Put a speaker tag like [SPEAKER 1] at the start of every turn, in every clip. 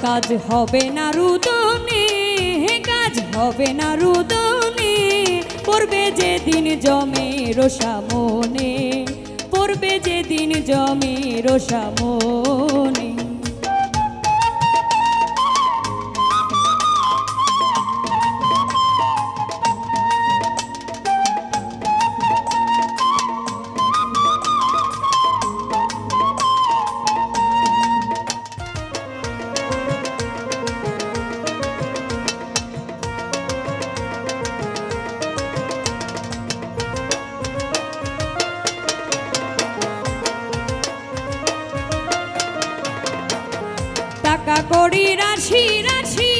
[SPEAKER 1] কাজ হবে না রুদনে, কাজ হবে না রুদনে, পড়বে যেদিন জমের সামনে, পড়বে যেদিন জমের সামনে। টাকা কড়ি রাশি রাশি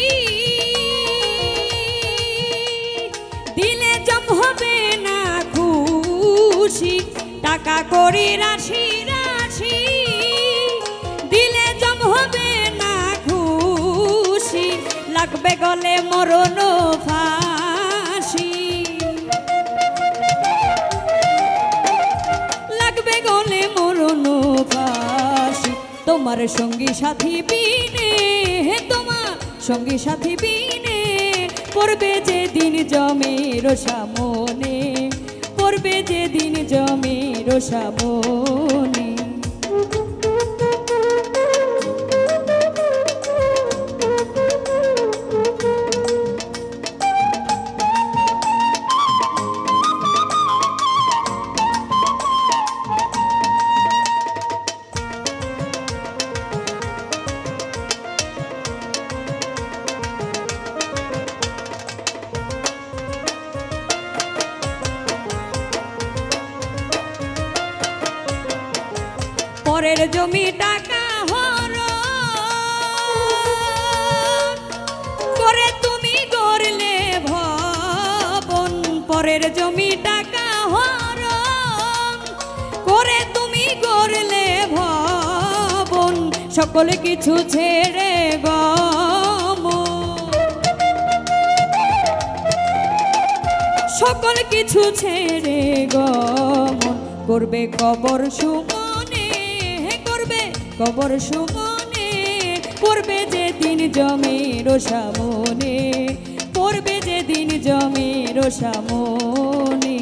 [SPEAKER 1] দিলে জম হবে না খুশি, টাকা কড়ি রাশি রাশি দিলে জম হবে না খুশি, লাগবে গলে মরণ ফাঁসি, লাগবে গলে মরণ ফাঁসি। তোমার সঙ্গী সাথী বিনে, তোমার সঙ্গী সাথী বিনে, পড়বে যেদিন জমের সামনে, পড়বে যেদিন জমের সামনে। পরের জমি টাকা হরণ করে তুমি গড়লে ভবন, পরের জমি টাকা হরণ করে তুমি গড়লে ভবন, সকল কিছু ছেড়ে গমন, সকল কিছু ছেড়ে গমন, করবে কবর সুমনে, করবে কবর সুমনে, পড়বে যেদিন জমের সামনে, পড়বে যেদিন জমের সামনে।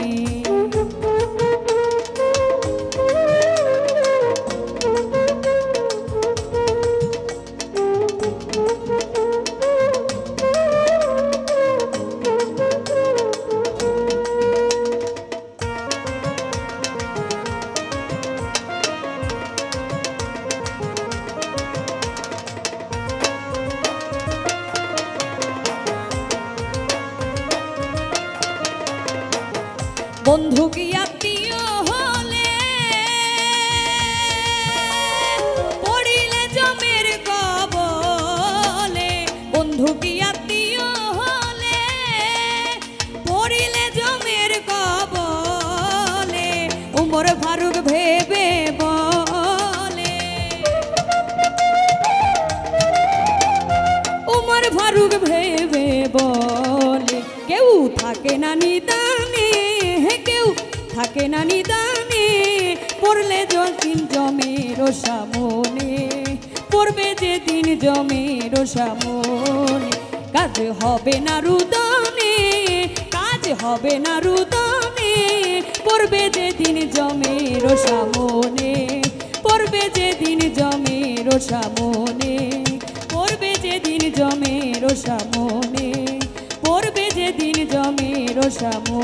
[SPEAKER 1] বন্ধু কি আত্মীয় হলে পড়িলে জমের কবলে, বন্ধু কি আত্মীয় হলে পড়িলে জমের কবলে, উমর ফারুক ভেবে বলে, উমর ফারুক ভেবে বলে, কেউ থাকে না নিদানে, কেউ থাকে না নিদানে, পড়লে যেদিন জমের সামনে, পড়বে যেদিন জমের সামনে। কাজ হবে না রুদনে, কাজ হবে না রুদনে, পড়বে যেদিন জমের সামনে, পড়বে যেদিন জমের সামনে, পড়বে যেদিন জমের সামনে, পড়বে যেদিন জমের সামনে।